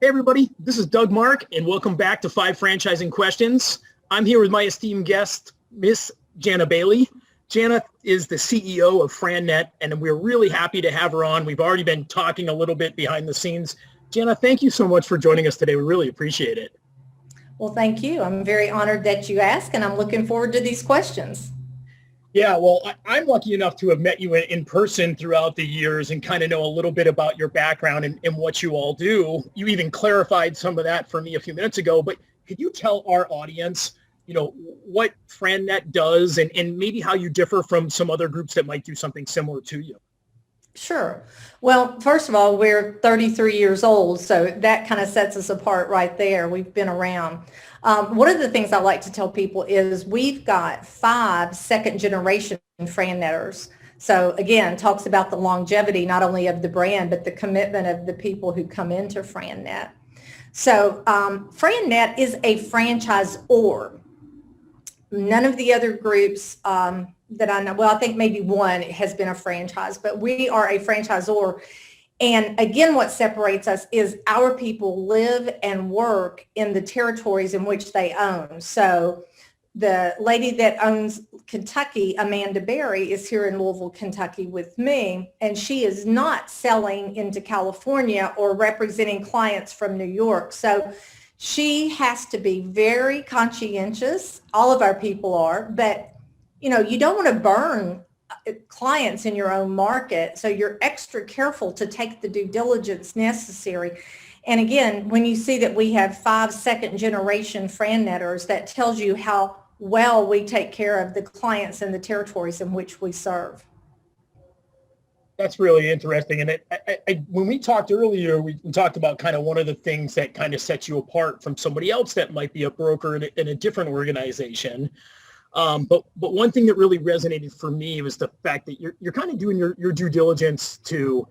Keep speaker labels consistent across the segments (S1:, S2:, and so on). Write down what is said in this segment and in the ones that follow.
S1: Hey everybody, this is Doug Mark, and welcome back to 5 Franchising Questions. I'm here with my esteemed guest, Miss Jania Bailey. Jania is the CEO of Frannet, and we're really happy to have her on. We've already been talking a little bit behind the scenes. Jania, thank you so much for joining us today. We really appreciate it.
S2: Well, thank you. I'm very honored that you asked, and I'm looking forward to these questions.
S1: Yeah, well, I'm lucky enough to have met you in person throughout the years and kind of know a little bit about your background and what you all do. You even clarified some of that for me a few minutes ago, but could you tell our audience, what Frannet does and maybe how you differ from some other groups that might do something similar to you?
S2: Sure. Well, first of all, we're 33 years old, so that kind of sets us apart right there. We've been around. One of the things I like to tell people is we've got 5 second-generation Frannetters. So again, talks about the longevity not only of the brand, but the commitment of the people who come into Frannet. So Frannet is a franchisor. None of the other groups that I know, well, I think maybe one has been a franchise, but we are a franchisor. And again, what separates us is our people live and work in the territories in which they own. So the lady that owns Kentucky, Amanda Berry, is here in Louisville, Kentucky with me, and she is not selling into California or representing clients from New York. So she has to be very conscientious. All of our people are, but you don't want to burn clients in your own market. So you're extra careful to take the due diligence necessary. And again, when you see that we have 5 second-generation Frannetters, that tells you how well we take care of the clients in the territories in which we serve.
S1: That's really interesting. And when we talked earlier, we talked about kind of one of the things that kind of sets you apart from somebody else that might be a broker in a different organization. But one thing that really resonated for me was the fact that you're kind of doing your due diligence to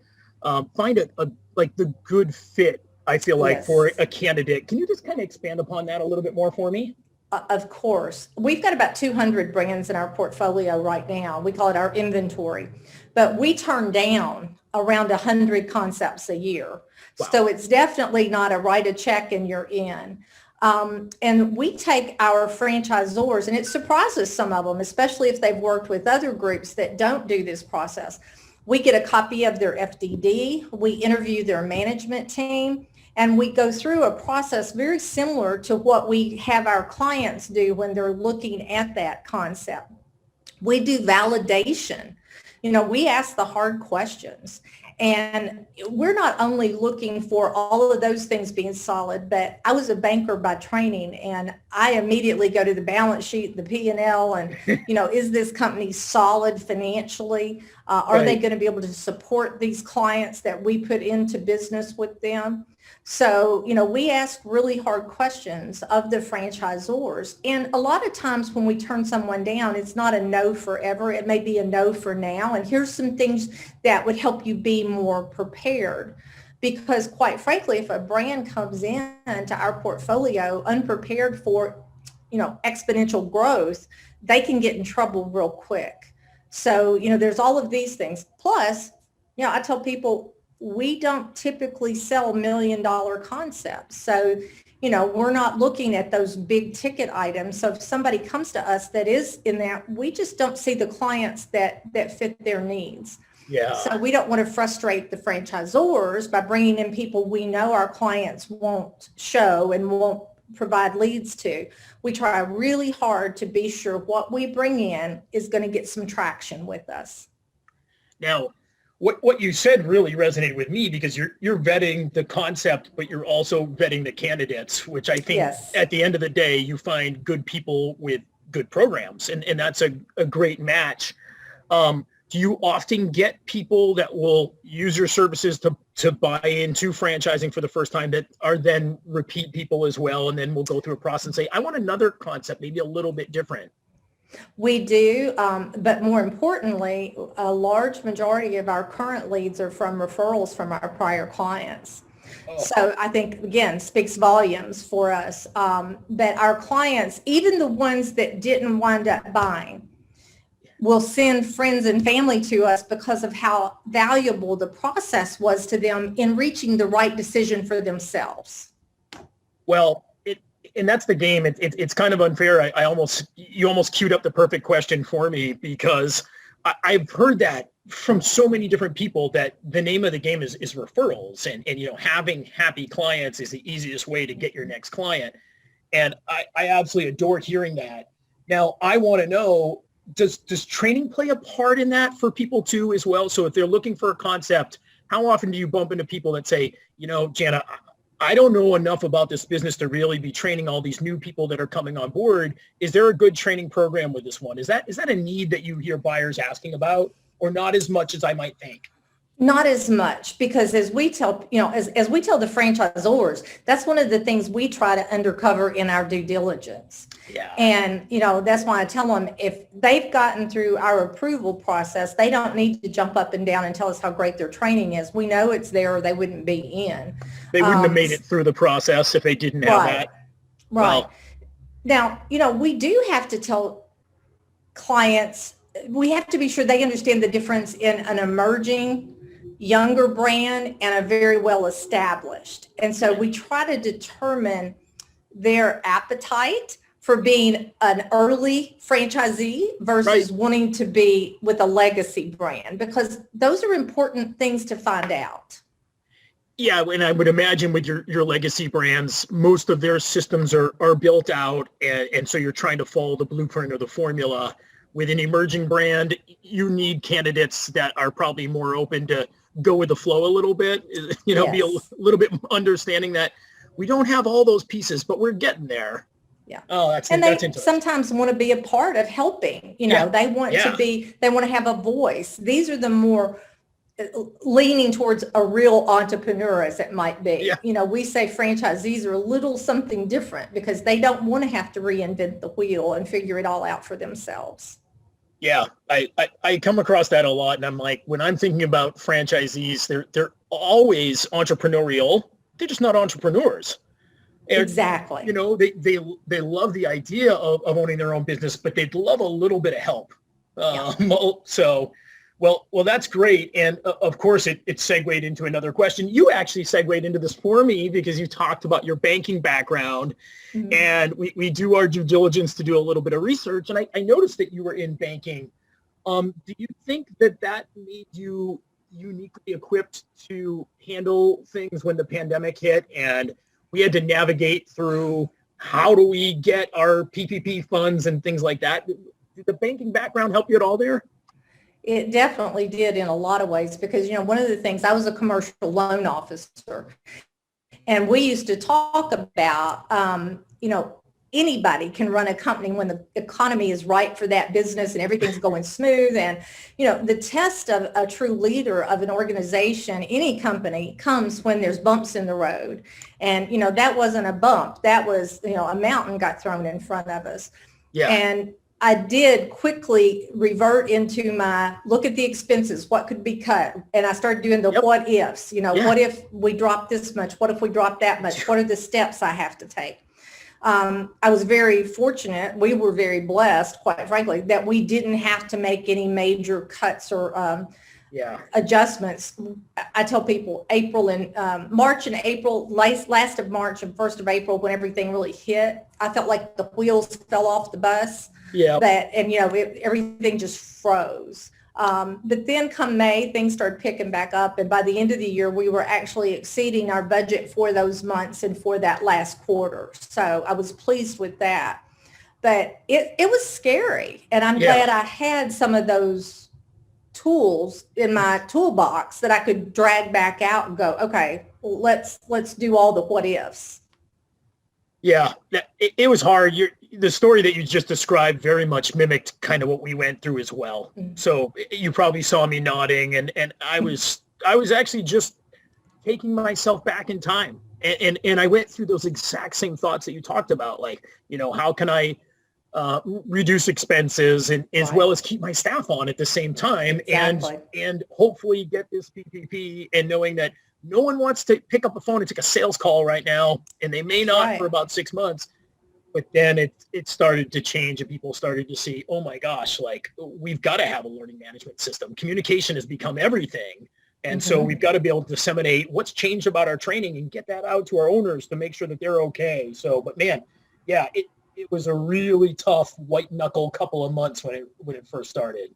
S1: find the good fit, I feel like,
S2: Yes.
S1: for a candidate. Can you just kind of expand upon that a little bit more for me?
S2: Of course. We've got about 200 brands in our portfolio right now. We call it our inventory. But we turn down around 100 concepts a year.
S1: Wow.
S2: So it's definitely not a write a check and you're in. And we take our franchisors, and it surprises some of them, especially if they've worked with other groups that don't do this process. We get a copy of their FDD, we interview their management team, and we go through a process very similar to what we have our clients do when they're looking at that concept. We do validation. We ask the hard questions. And we're not only looking for all of those things being solid, but I was a banker by training, and I immediately go to the balance sheet, the P&L, and, is this company solid financially? Are they going to be able to support these clients that we put into business with them? So, we ask really hard questions of the franchisors. And a lot of times when we turn someone down, it's not a no forever. It may be a no for now. And here's some things that would help you be more prepared. Because quite frankly, if a brand comes into our portfolio unprepared for, exponential growth, they can get in trouble real quick. So, there's all of these things. Plus, I tell people, we don't typically sell $1 million concepts. So, we're not looking at those big ticket items. So if somebody comes to us that is in that, we just don't see the clients that fit their needs.
S1: Yeah.
S2: So we don't want to frustrate the franchisors by bringing in people we know our clients won't show and won't provide leads to. We try really hard to be sure what we bring in is going to get some traction with us.
S1: Now, what you said really resonated with me, because you're vetting the concept, but you're also vetting the candidates, which I think
S2: Yes.
S1: At the end of the day, you find good people with good programs, and that's a great match. Do you often get people that will use your services to buy into franchising for the first time that are then repeat people as well, and then we'll go through a process and say, I want another concept, maybe a little bit different?
S2: We do, but more importantly, a large majority of our current leads are from referrals from our prior clients.
S1: Oh.
S2: So I think, again, speaks volumes for us that our clients, even the ones that didn't wind up buying, will send friends and family to us because of how valuable the process was to them in reaching the right decision for themselves.
S1: Well, and that's the game. It's kind of unfair. You almost queued up the perfect question for me, because I've heard that from so many different people that the name of the game is referrals, and having happy clients is the easiest way to get your next client. And I absolutely adore hearing that. Now, I want to know, does training play a part in that for people too as well? So if they're looking for a concept, how often do you bump into people that say, Jana, I don't know enough about this business to really be training all these new people that are coming on board. Is there a good training program with this one? Is that a need that you hear buyers asking about, or not as much as I might think?
S2: Not as much, because as we tell, as we tell the franchisors, that's one of the things we try to undercover in our due diligence.
S1: Yeah.
S2: And, that's why I tell them, if they've gotten through our approval process, they don't need to jump up and down and tell us how great their training is. We know it's there, or they wouldn't be in.
S1: They wouldn't have made it through the process if they didn't have that.
S2: Right. Now, we do have to tell clients, we have to be sure they understand the difference in an emerging younger brand and a very well established. And so we try to determine their appetite for being an early franchisee versus wanting to be with a legacy brand, because those are important things to find out.
S1: Yeah, and I would imagine with your legacy brands, most of their systems are built out, and so you're trying to follow the blueprint or the formula. With an emerging brand, you need candidates that are probably more open to go with the flow a little bit, be a little bit understanding that we don't have all those pieces, but we're getting there.
S2: Yeah.
S1: Oh, that's
S2: they sometimes want to be a part of helping, they want they want to have a voice. These are the more leaning towards a real entrepreneur, as it might be. Yeah. We say franchisees are a little something different because they don't want to have to reinvent the wheel and figure it all out for themselves.
S1: Yeah, I come across that a lot, and I'm like, when I'm thinking about franchisees, they're always entrepreneurial. They're just not entrepreneurs. And,
S2: exactly.
S1: They love the idea of owning their own business, but they'd love a little bit of help. Well, that's great. And of course, it segued into another question. You actually segued into this for me because you talked about your banking background. Mm-hmm. And we do our due diligence to do a little bit of research. And I noticed that you were in banking. Do you think that made you uniquely equipped to handle things when the pandemic hit and we had to navigate through how do we get our PPP funds and things like that? Did the banking background help you at all there?
S2: It definitely did in a lot of ways, because, one of the things, I was a commercial loan officer, and we used to talk about, anybody can run a company when the economy is right for that business and everything's going smooth. And, the test of a true leader of an organization, any company, comes when there's bumps in the road. And, that wasn't a bump. That was, a mountain got thrown in front of us.
S1: Yeah.
S2: And I did quickly revert into my look at the expenses, what could be cut. And I started doing the what ifs, what if we drop this much? What if we drop that much? What are the steps I have to take? I was very fortunate. We were very blessed, quite frankly, that we didn't have to make any major cuts or adjustments. I tell people March and April, last of March and 1st of April, when everything really hit, I felt like the wheels fell off the bus.
S1: Yeah.
S2: Everything just froze. But then come May, things started picking back up. And by the end of the year, we were actually exceeding our budget for those months and for that last quarter. So I was pleased with that. But it was scary. And I'm glad I had some of those tools in my toolbox that I could drag back out and go, okay, well, let's do all the what ifs.
S1: Yeah, it was hard. The story that you just described very much mimicked kind of what we went through as well. Mm-hmm. So you probably saw me nodding, and I was actually just taking myself back in time, and I went through those exact same thoughts that you talked about, like, how can I reduce expenses and as well as keep my staff on at the same time, and hopefully get this PPP, and knowing that no one wants to pick up the phone and take a sales call right now, and they may not for about 6 months. But then it started to change and people started to see, oh my gosh, like we've got to have a learning management system. Communication has become everything. And so we've got to be able to disseminate what's changed about our training and get that out to our owners to make sure that they're okay. So, but man, yeah, it was a really tough white knuckle couple of months when it first started.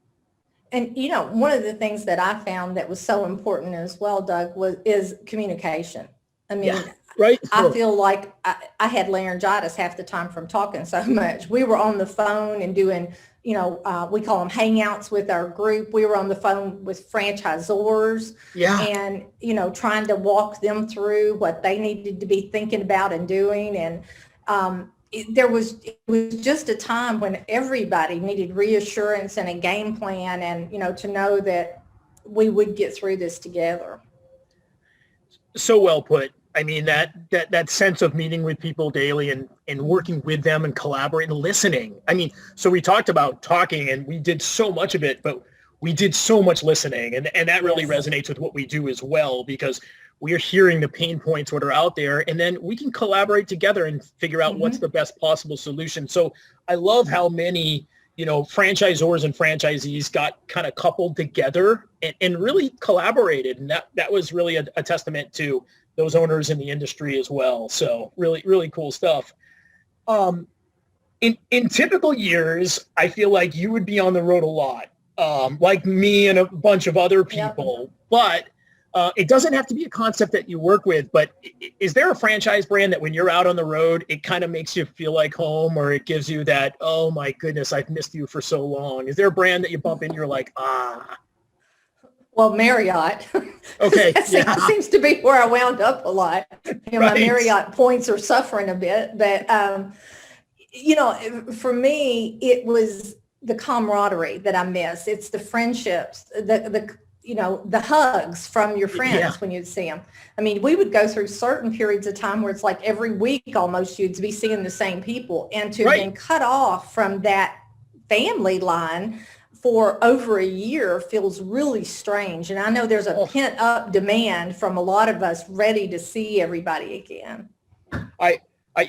S2: And one of the things that I found that was so important as well, Doug, is communication. I mean,
S1: Yeah, right.
S2: I feel like I had laryngitis half the time from talking so much. We were on the phone and doing, we call them hangouts with our group. We were on the phone with franchisors and, trying to walk them through what they needed to be thinking about and doing. And it was just a time when everybody needed reassurance and a game plan and, to know that we would get through this together.
S1: So well put. I mean, that sense of meeting with people daily and working with them and collaborating, listening. I mean, so we talked about talking and we did so much of it, but we did so much listening. And that really resonates with what we do as well, because we are hearing the pain points that are out there, and then we can collaborate together and figure out what's the best possible solution. So I love how many, franchisors and franchisees got kind of coupled together and really collaborated. And that was really a testament to those owners in the industry as well. So really, really cool stuff. In typical years, I feel like you would be on the road a lot, like me and a bunch of other people, but it doesn't have to be a concept that you work with, but is there a franchise brand that when you're out on the road, it kind of makes you feel like home, or it gives you that, oh my goodness, I've missed you for so long? Is there a brand that you bump in, you're like, ah?
S2: Well, Marriott.
S1: Okay.
S2: That seems to be where I wound up a lot. My Marriott points are suffering a bit, but for me, it was the camaraderie that I miss. It's the friendships, the hugs from your friends when you'd see them. I mean, we would go through certain periods of time where it's like every week almost you'd be seeing the same people, and to have been cut off from that family line for over a year feels really strange. And I know there's a pent up demand from a lot of us ready to see everybody again.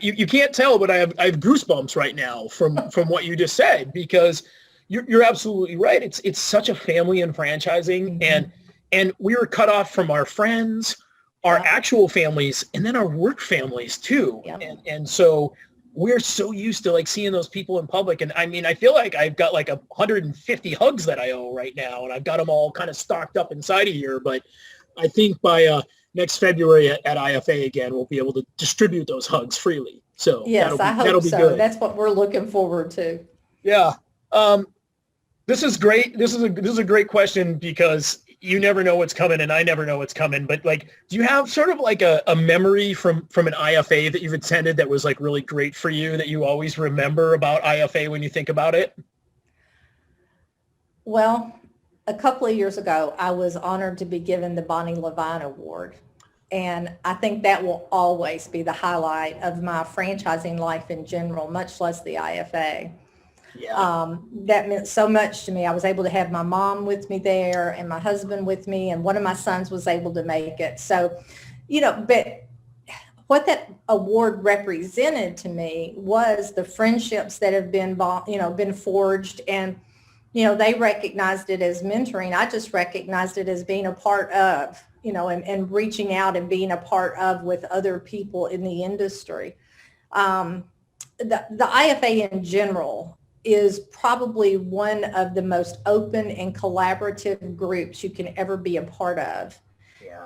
S1: You can't tell, but I have goosebumps right now from what you just said, because you're absolutely right. It's such a family in franchising, and we were cut off from our friends, our actual families, and then our work families too. And so we're so used to like seeing those people in public. And I mean, I feel like I've got like 150 hugs that I owe right now, and I've got them all kind of stocked up inside of here. But I think by next February at IFA again, we'll be able to distribute those hugs freely. So
S2: yes, I hope so. Good. That's what we're looking forward to.
S1: Yeah. This is great. This is a great question, because you never know what's coming and I never know what's coming. But like, do you have sort of like a memory from an IFA that you've attended that was like really great for you, that you always remember about IFA when you think about it?
S2: Well, a couple of years ago, I was honored to be given the Bonnie Levine Award. And I think that will always be the highlight of my franchising life in general, much less the IFA. That meant so much to me. I was able to have my mom with me there and my husband with me, and one of my sons was able to make it. So, but what that award represented to me was the friendships that have been forged, and, they recognized it as mentoring. I just recognized it as being a part of, and reaching out and being a part of with other people in the industry. The IFA in general is probably one of the most open and collaborative groups you can ever be a part of.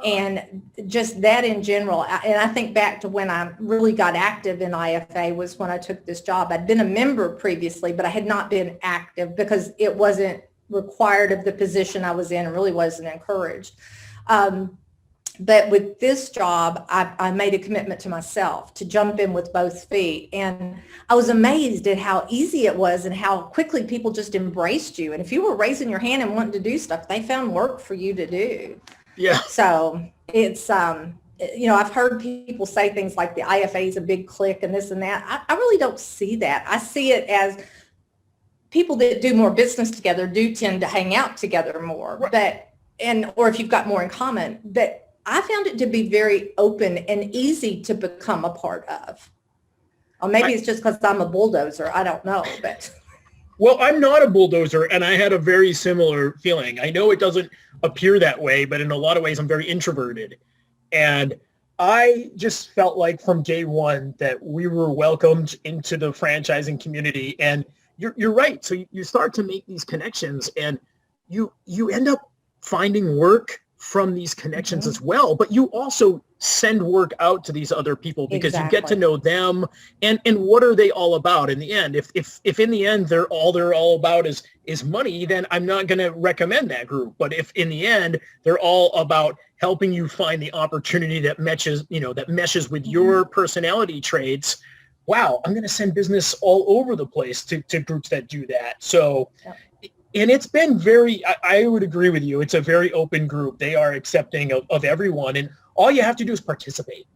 S2: And just that in general. And I think back to when I really got active in IFA was when I took this job. I'd been a member previously, but I had not been active because it wasn't required of the position I was in, and really wasn't encouraged. But with this job, I made a commitment to myself to jump in with both feet. And I was amazed at how easy it was and how quickly people just embraced you. And if you were raising your hand and wanting to do stuff, they found work for you to do.
S1: Yeah.
S2: So it's, I've heard people say things like the IFA is a big clique and this and that. I really don't see that. I see it as people that do more business together do tend to hang out together more, or if you've got more in common. But I found it to be very open and easy to become a part of. Or maybe it's just because I'm a bulldozer. I don't know, but.
S1: Well, I'm not a bulldozer, and I had a very similar feeling. I know it doesn't appear that way, but in a lot of ways, I'm very introverted. And I just felt like from day one that we were welcomed into the franchising community. And you're right. So you start to make these connections, and you end up finding work from these connections as well. But you also send work out to these other people because you get to know them and what are they all about in the end. If in the end they're all about is money, then I'm not going to recommend that group. But if in the end they're all about helping you find the opportunity that meshes with your personality traits, wow, I'm going to send business all over the place to groups that do that. So and it's been I would agree with you. It's a very open group. They are accepting of everyone. And all you have to do is participate.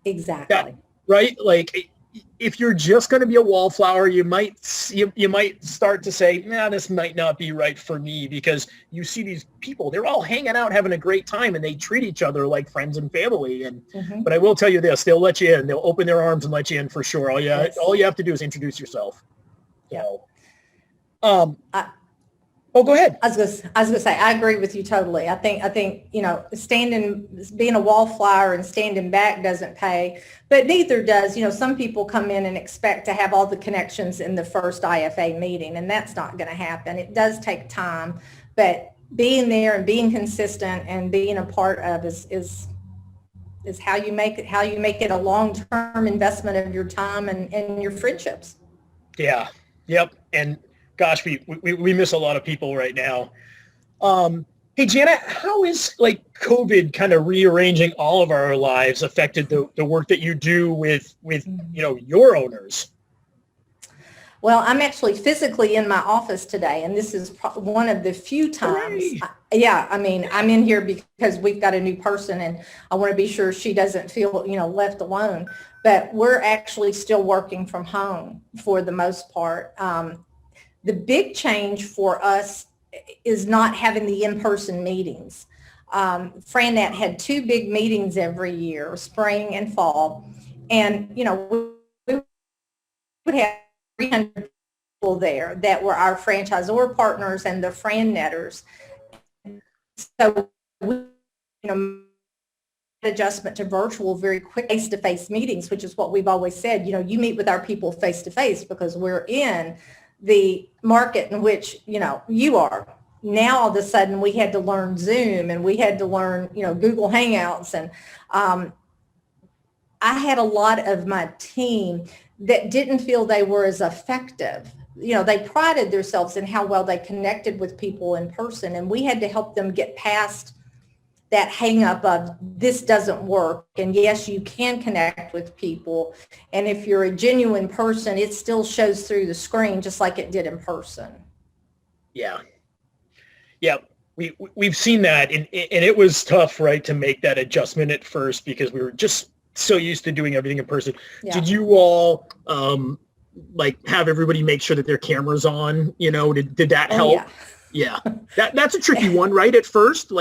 S2: Exactly.
S1: Right? Like if you're just going to be a wallflower, you might start to say, nah, this might not be right for me, because you see these people, they're all hanging out, having a great time, and they treat each other like friends and family. And but I will tell you this, they'll let you in. They'll open their arms and let you in for sure. All you have to do is introduce yourself.
S2: Yeah.
S1: So, go ahead.
S2: I was gonna say, I agree with you totally. I think, being a wallflower and standing back doesn't pay, but neither does, some people come in and expect to have all the connections in the first IFA meeting, and that's not going to happen. It does take time, but being there and being consistent and being a part of is how you make it a long-term investment of your time and your friendships.
S1: Yeah. Yep. And gosh, we miss a lot of people right now. Hey, Jana, how is COVID kind of rearranging all of our lives affected the work that you do with your owners?
S2: Well, I'm actually physically in my office today, and this is one of the few times. I'm in here because we've got a new person, and I want to be sure she doesn't feel, left alone. But we're actually still working from home for the most part. The big change for us is not having the in-person meetings. Frannet had 2 big meetings every year, spring and fall. And, we would have 300 people there that were our franchisor partners and the Frannetters. So, adjustment to virtual very quick face-to-face meetings, which is what we've always said. You meet with our people face-to-face because we're in the market in which, you are. Now, all of a sudden, we had to learn Zoom, and we had to learn, Google Hangouts. And I had a lot of my team that didn't feel they were as effective. They prided themselves in how well they connected with people in person, and we had to help them get past that hang up of this doesn't work. And yes, you can connect with people. And if you're a genuine person, it still shows through the screen just like it did in person.
S1: Yeah. Yeah. We've seen that. And it was tough, right, to make that adjustment at first because we were just so used to doing everything in person. Yeah. Did you all have everybody make sure that their camera's on? Did that help?
S2: Yeah.
S1: Yeah, that's a tricky one, right? At first,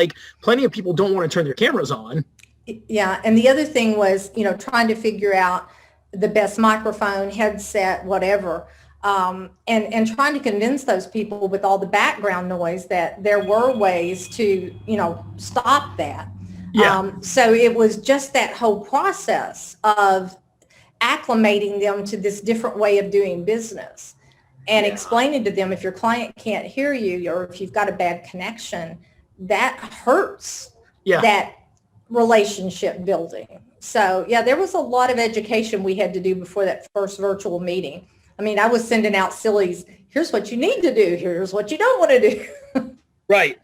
S1: plenty of people don't want to turn their cameras on.
S2: Yeah, and the other thing was, trying to figure out the best microphone, headset, whatever, and trying to convince those people with all the background noise that there were ways to, stop that.
S1: Yeah.
S2: So it was just that whole process of acclimating them to this different way of doing business. And explaining to them, if your client can't hear you or if you've got a bad connection, that hurts that relationship building. So, there was a lot of education we had to do before that first virtual meeting. I mean, I was sending out sillies. Here's what you need to do. Here's what you don't want to do.
S1: Right.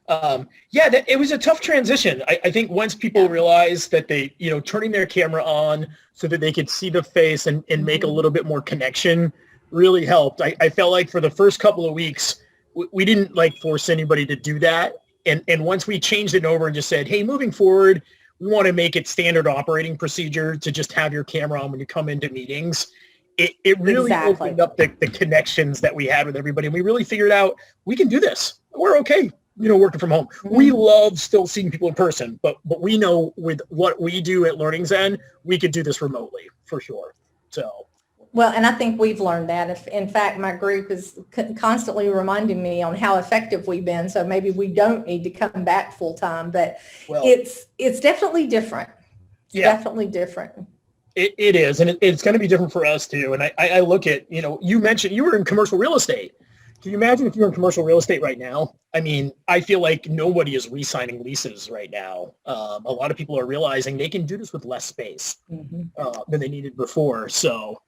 S1: It was a tough transition. I think once people realized that they, turning their camera on so that they could see the face and make a little bit more connection really helped. I felt like for the first couple of weeks, we didn't force anybody to do that. And once we changed it over and just said, hey, moving forward, we want to make it standard operating procedure to just have your camera on when you come into meetings. It really opened up the connections that we had with everybody. And we really figured out we can do this. We're okay, working from home. Mm-hmm. We love still seeing people in person, but we know with what we do at Learning Zen, we could do this remotely for sure. So.
S2: Well, and I think we've learned that. If, in fact, my group is constantly reminding me on how effective we've been. So maybe we don't need to come back full time, but
S1: Well,
S2: it's definitely different. It's
S1: yeah,
S2: definitely different.
S1: it is. And it's going to be different for us too. And I look at, you mentioned you were in commercial real estate. Can you imagine if you're in commercial real estate right now? I mean, I feel like nobody is re-signing leases right now. A lot of people are realizing they can do this with less space than they needed before. So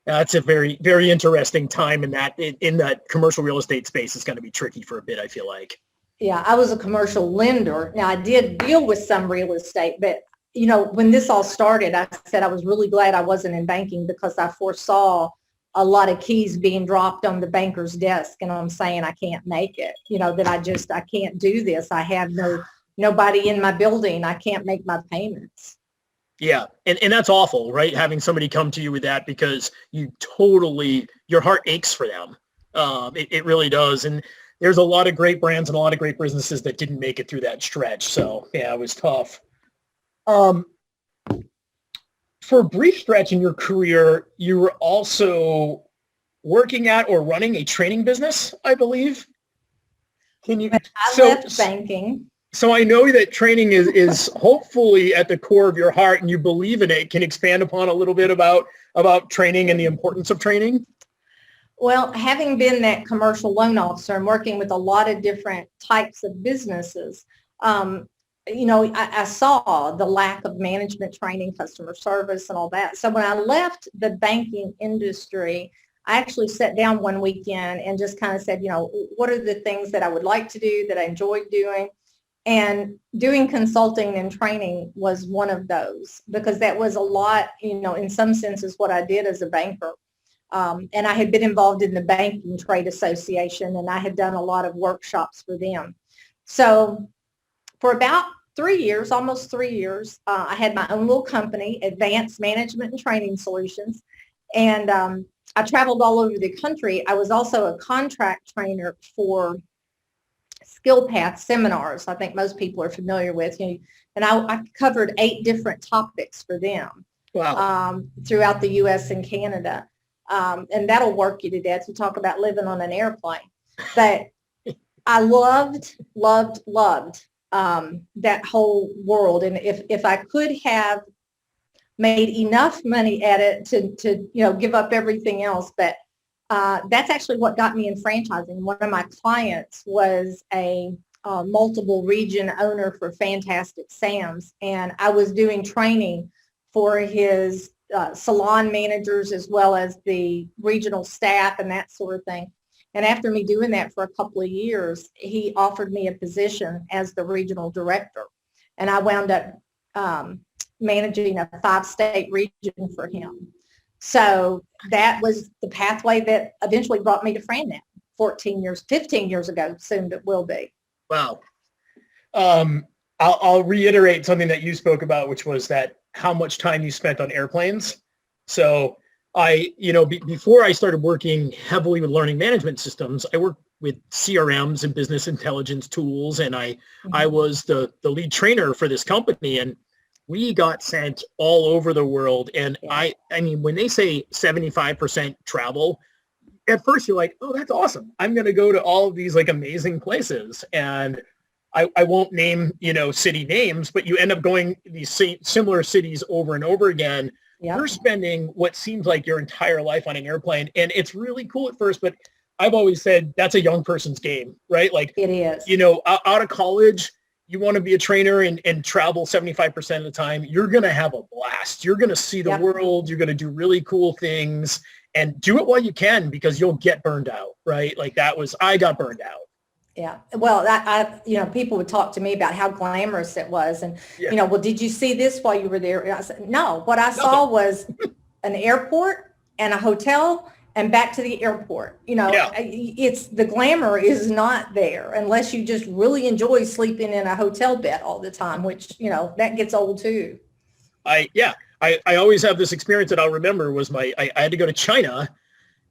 S1: that's a very, very interesting time in that commercial real estate space is going to be tricky for a bit, I feel like.
S2: Yeah, I was a commercial lender. Now, I did deal with some real estate, but when this all started, I said I was really glad I wasn't in banking because I foresaw a lot of keys being dropped on the banker's desk, and I'm saying I can't make it, that I can't do this. I have nobody in my building. I can't make my payments.
S1: Yeah. And that's awful, right? Having somebody come to you with that because your heart aches for them. It really does. And there's a lot of great brands and a lot of great businesses that didn't make it through that stretch. So yeah, it was tough. For a brief stretch in your career, you were also working at or running a training business, I believe.
S2: I left banking.
S1: So I know that training is hopefully at the core of your heart and you believe in it. Can you expand upon a little bit about training and the importance of training?
S2: Well, having been that commercial loan officer and working with a lot of different types of businesses, I saw the lack of management training, customer service, and all that. So when I left the banking industry, I actually sat down one weekend and just kind of said, what are the things that I would like to do that I enjoyed doing? And doing consulting and training was one of those because that was a lot, in some senses what I did as a banker. And I had been involved in the Banking Trade Association and I had done a lot of workshops for them. So for about 3 years, almost 3 years, I had my own little company, Advanced Management and Training Solutions. And I traveled all over the country. I was also a contract trainer for Skill Path seminars. I think most people are familiar with. And I covered 8 different topics for them.
S1: Wow.
S2: Throughout the U.S. and Canada. And that'll work you to death to talk about living on an airplane. But I loved that whole world. And if I could have made enough money at it to give up everything else, but that's actually what got me in franchising. One of my clients was a multiple region owner for Fantastic Sam's, and I was doing training for his salon managers as well as the regional staff and that sort of thing. And after me doing that for a couple of years, he offered me a position as the regional director. And I wound up managing a 5-state region for him. So that was the pathway that eventually brought me to Frannet 15 years ago, soon it will be.
S1: Wow. I'll reiterate something that you spoke about, which was that how much time you spent on airplanes. So before I started working heavily with learning management systems, I worked with CRMs and business intelligence tools, and I was the lead trainer for this company, and we got sent all over the world. And I mean, when they say 75% travel, at first you're like, oh, that's awesome. I'm going to go to all of these like amazing places. And I won't name, city names, but you end up going these similar cities over and over again. Yep. You're spending what seems like your entire life on an airplane. And it's really cool at first, but I've always said that's a young person's game, right? Like it is, out of college, you want to be a trainer and travel 75% of the time, you're going to have a blast. You're going to see the world. You're going to do really cool things and do it while you can, because you'll get burned out, right? Like I got burned out.
S2: Yeah. Well, people would talk to me about how glamorous it was. And, well, did you see this while you were there? And I said, no, what I saw was an airport and a hotel and back to the airport. It's the glamour is not there unless you just really enjoy sleeping in a hotel bed all the time, which, that gets old too.
S1: I always have this experience that I'll remember was I had to go to China.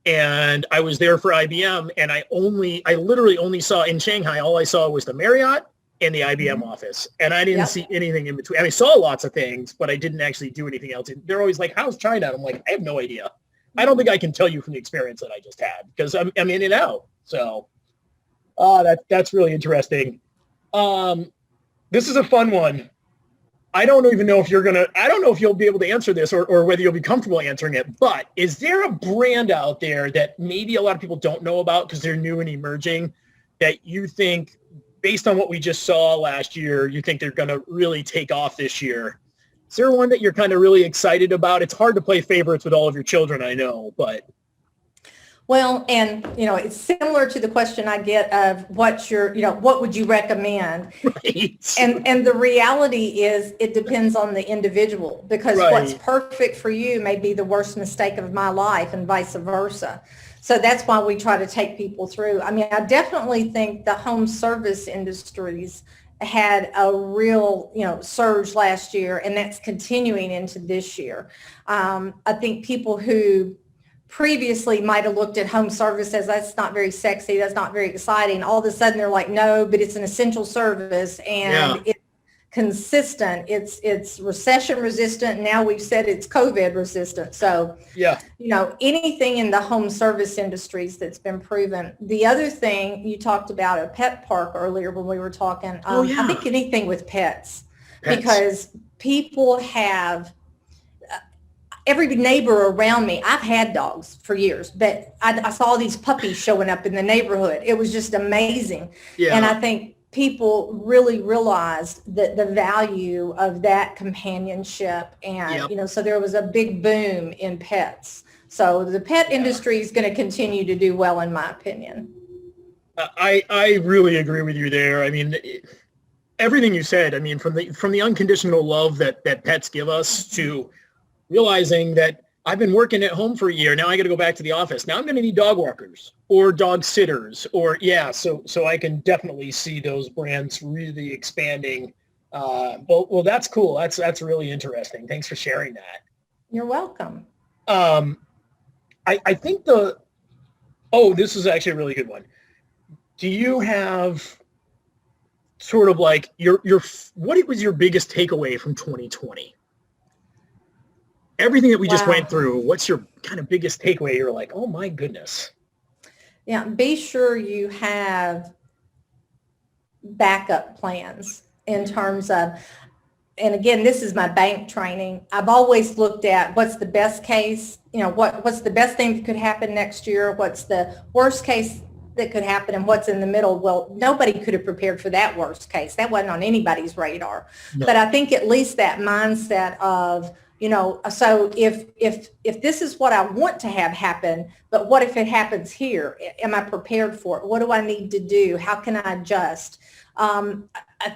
S1: And I was there for IBM, and I literally only saw in Shanghai, all I saw was the Marriott and the IBM office. And I didn't see anything in between. I saw lots of things, but I didn't actually do anything else. And they're always like, how's China? And I'm like, I have no idea. I don't think I can tell you from the experience that I just had because I'm in and out. So that's really interesting. This is a fun one. I don't even know if I don't know if you'll be able to answer this or whether you'll be comfortable answering it, but is there a brand out there that maybe a lot of people don't know about because they're new and emerging that you think, based on what we just saw last year, you think they're going to really take off this year? Is there one that you're kind of really excited about? It's hard to play favorites with all of your children, I know, but.
S2: Well, and, it's similar to the question I get of what would you recommend?
S1: Right.
S2: And the reality is it depends on the individual because
S1: Right.
S2: What's perfect for you may be the worst mistake of my life and vice versa. So that's why we try to take people through. I mean, I definitely think the home service industries had a real, surge last year, and that's continuing into this year. I think people who previously might have looked at home service as that's not very sexy, that's not very exciting. All of a sudden they're like, no, but it's an essential service and it's consistent. It's recession resistant. Now we've said it's COVID resistant. So, anything in the home service industries that's been proven. The other thing you talked about a pet park earlier when we were talking, I think anything with pets. Because people have every neighbor around me, I've had dogs for years, but I saw these puppies showing up in the neighborhood. It was just amazing. Yeah. And I think people really realized that the value of that companionship. And, so there was a big boom in pets. So the pet industry is going to continue to do well, in my opinion.
S1: I really agree with you there. I mean, everything you said, I mean, from the unconditional love that pets give us to realizing that I've been working at home for a year. Now I got to go back to the office. Now I'm going to need dog walkers or dog sitters or so I can definitely see those brands really expanding. Well, that's cool. That's really interesting. Thanks for sharing that.
S2: You're welcome.
S1: I think this is actually a really good one. Do you have sort of like what was your biggest takeaway from 2020? Everything that we just went through, what's your kind of biggest takeaway? You're like, oh my goodness.
S2: Yeah, be sure you have backup plans in terms of, and again, this is my bank training. I've always looked at what's the best case, what's the best thing that could happen next year, what's the worst case that could happen, and what's in the middle. Well, nobody could have prepared for that worst case. That wasn't on anybody's radar. No. But I think at least that mindset of, so if this is what I want to have happen, but what if it happens here? Am I prepared for it? What do I need to do? How can I adjust? I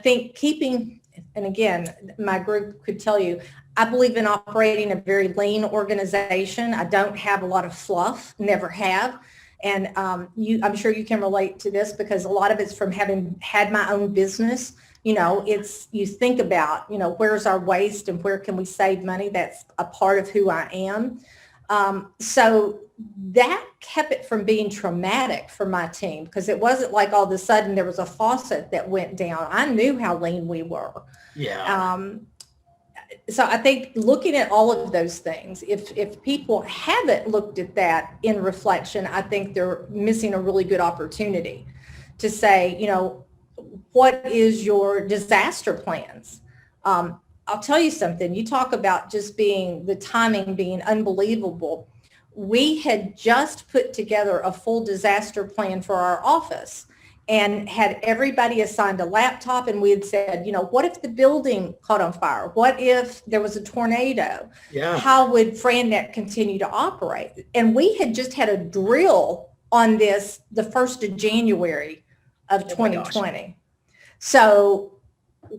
S2: think and again, my group could tell you, I believe in operating a very lean organization. I don't have a lot of fluff, never have. And I'm sure you can relate to this because a lot of it's from having had my own business. You think about, where's our waste and where can we save money? That's a part of who I am. So that kept it from being traumatic for my team because it wasn't like all of a sudden there was a faucet that went down. I knew how lean we were.
S1: Yeah.
S2: So I think looking at all of those things, if people haven't looked at that in reflection, I think they're missing a really good opportunity to say, what is your disaster plans? I'll tell you something. You talk about just the timing being unbelievable. We had just put together a full disaster plan for our office and had everybody assigned a laptop. And we had said, what if the building caught on fire? What if there was a tornado?
S1: Yeah. How
S2: would Frannet continue to operate? And we had just had a drill on this the 1st of January of 2020. So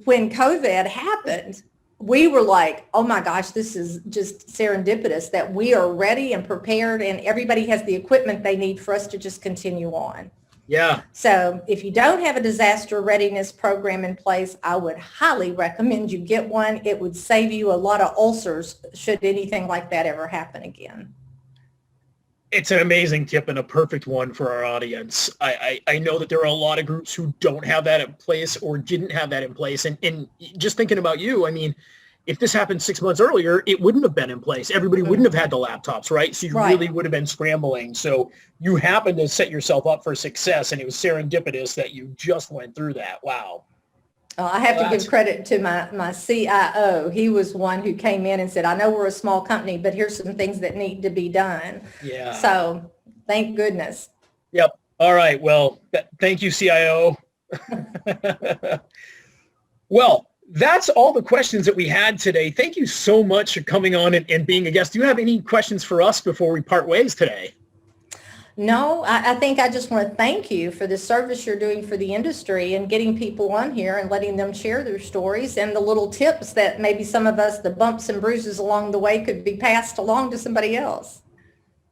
S2: when COVID happened, we were like, oh my gosh, this is just serendipitous that we are ready and prepared and everybody has the equipment they need for us to just continue on.
S1: Yeah.
S2: So if you don't have a disaster readiness program in place, I would highly recommend you get one. It would save you a lot of ulcers should anything like that ever happen again.
S1: It's an amazing tip and a perfect one for our audience. I know that there are a lot of groups who don't have that in place or didn't have that in place. And just thinking about you, I mean, if this happened 6 months earlier, it wouldn't have been in place. Everybody wouldn't have had the laptops, right? So you really would have been scrambling. So you happened to set yourself up for success, and it was serendipitous that you just went through that. Wow.
S2: I have to give credit to my CIO. He was one who came in and said, I know we're a small company, but here's some things that need to be done.
S1: Yeah.
S2: So thank goodness.
S1: Yep. All right. Well, thank you, CIO. Well, that's all the questions that we had today. Thank you so much for coming on and being a guest. Do you have any questions for us before we part ways today?
S2: No, I think I just want to thank you for the service you're doing for the industry and getting people on here and letting them share their stories and the little tips that maybe some of us, the bumps and bruises along the way, could be passed along to somebody else.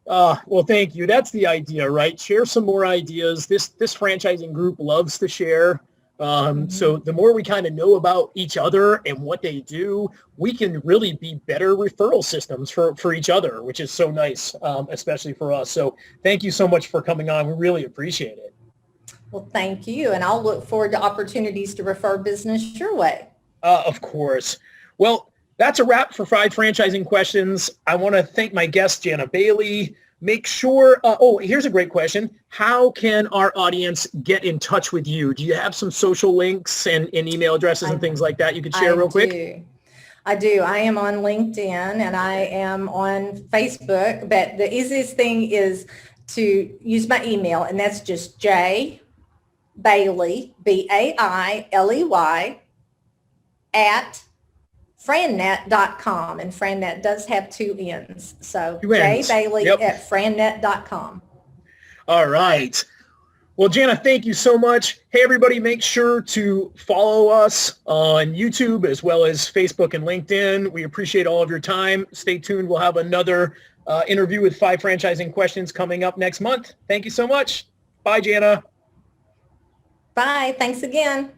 S1: Well, thank you. That's the idea, right? Share some more ideas. This franchising group loves to share. So the more we kind of know about each other and what they do, we can really be better referral systems for each other, which is so nice, especially for us. So thank you so much for coming on. We really appreciate it.
S2: Well, thank you. And I'll look forward to opportunities to refer business your way.
S1: Of course. Well, that's a wrap for 5 franchising questions. I want to thank my guest, Jana Bailey. Make sure, here's a great question. How can our audience get in touch with you? Do you have some social links and email addresses and things like that you could share real quick?
S2: I do. I am on LinkedIn and I am on Facebook, but the easiest thing is to use my email, and that's just J Bailey, BAILEY, at Frannet.com, and Frannet does have 2 N's. So jbailey at Frannet.com.
S1: All right. Well, Jana, thank you so much. Hey, everybody, make sure to follow us on YouTube as well as Facebook and LinkedIn. We appreciate all of your time. Stay tuned. We'll have another interview with 5 franchising questions coming up next month. Thank you so much. Bye, Jana.
S2: Bye. Thanks again.